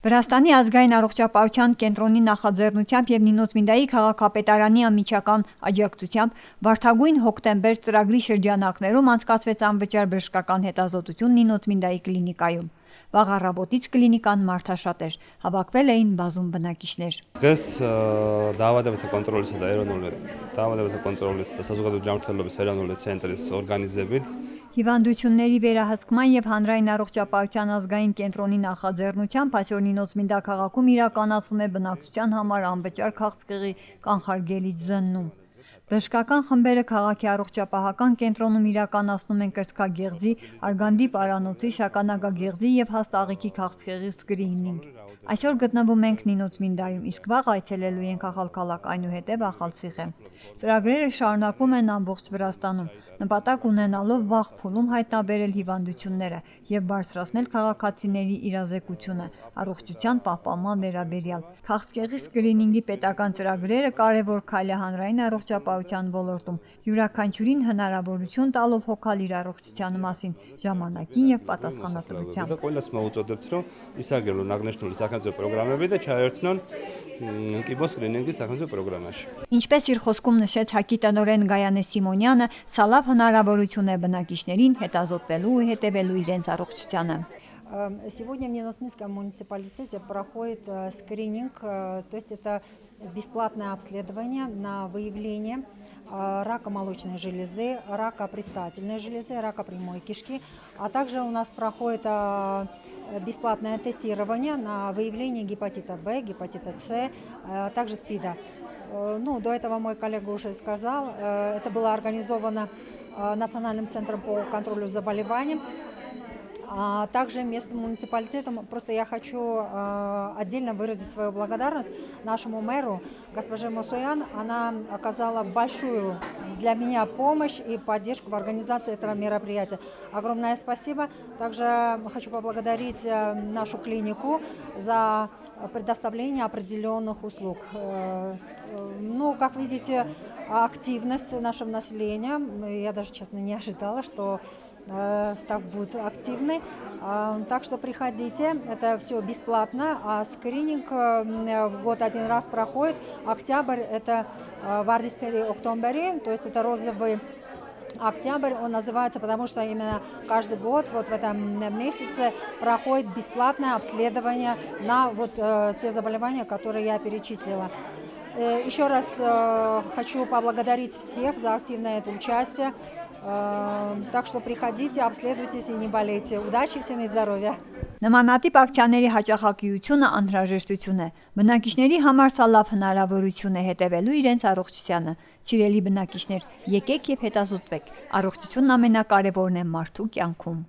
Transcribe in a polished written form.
Վրաստանի ազգային առողջապահության կենտրոնի նախաձեռնությամբ և Նինոց Մինդայի քաղաքապետարանի անմիջական աջակցությամբ Վարդագույն հոկտեմբեր ծրագրի շրջանակներում անցկացվեց անվճար բժշկական հետազոտություն Նինոց Մինդայի կլինիկայում։ Վաղ առավոտից կլինիկան մարդաշատ էր, հավաքվել էին բազում բնակիչներ։ Დღეს დაავადებათა კონტროლისა და ეროვნული დაავადებათა კონტროლის და საზოგადოებრივი ჯანმრთელობის ეროვნული ცენტრის օրգանիզებით Հիվանդությունների վերահսկման և հանրային առողջապահության ազգային կենտրոնի նախաձեռնությամբ այսօր Նինոց Մինդա քաղաքում իրականացվում է բնակչության համար անվճար քաղցկեղի կանխարգելիչ զննում։ Բժշկական խմբերը քաղաքի առողջապահական կենտրոնում իրականացնում են կրծքագեղձի, արգանդի պարանոցի, շագանակագեղձի և հաստ աղիքի քաղցկեղի սկրինինգ։ Այսօր գտնվում ենք Նինոց Մինդայում, իսկ վաղ այցելելու ենք Ախալքալակ, այնուհետև Ախալցիխե։ Ծրագրերը շարունակվում են ամբողջ Վրաստանում, նպատակ ունենալով վաղ փուլում հայտնաբերել հիվանդությունները և բարձրացնել քաղաքացիների իրազեկությունը առողջության պահպանման վերաբերյալ։ Քաղցկեղի սկրինինգի պետական ծրագրերը կարևոր քայլ է հանրային առողջապահության ոլորտում, յուրաքանչյուրին հնարավորություն տալով հոգալ իր առողջության մասին ժամանակին և պատասխանատվությամբ։ Ყველას მოუწოდებთ, რომ ისაგებონ აღნიშნული სახელმწიფო პროგრამები და ჩაერთვნონ კიბოს კლინიკის სახელმწიფო პროგრամაში։ Ինչպես իր խոսքում նշեց ՀԱԿ-ի տնօրեն Գայանե Սիմոնյանը, սա լավ հնարավորություն է բնակիչներին հետազոտվելու ու հետևելու իրենց առողջությանը։ Сегодня в Неносминском муниципалитете проходит скрининг, то есть это бесплатное обследование на выявление рака молочной железы, рака предстательной железы, рака прямой кишки, а также у нас проходит бесплатное тестирование на выявление гепатита В, гепатита С, а также СПИДа. Ну, до этого мой коллега уже сказал, это было организовано Национальным центром по контролю за заболеванием, а также местным муниципалитетом. Просто я хочу отдельно выразить свою благодарность нашему мэру, госпоже Мусоян. Она оказала большую для меня помощь и поддержку в организации этого мероприятия. Огромное спасибо. Также хочу поблагодарить нашу клинику за предоставление определенных услуг. Ну, как видите, активность нашего населения, я даже, честно, не ожидала, что так будет активный. Так что приходите, это все бесплатно, а скрининг в год один раз проходит. Октябрь – это Вардиспери Октомбери, то есть это розовый октябрь, он называется, потому что именно каждый год вот в этом месяце проходит бесплатное обследование на вот те заболевания, которые я перечислила. Еще раз хочу поблагодарить всех за активное это участие. Так что приходите, обследуйтесь и не болейте. Удачи всем и здоровья. Նմանատիպ ակցիաների հաճախակիությունը անհրաժեշտություն է։ Բնակիչների համար սա լավ հնարավորություն է հետևելու իրենց առողջությանը։ Սիրելի բնակիչներ, եկեք և հետազոտվեք։ Առողջությունն ամենակարևորն է մարդու կյանքում։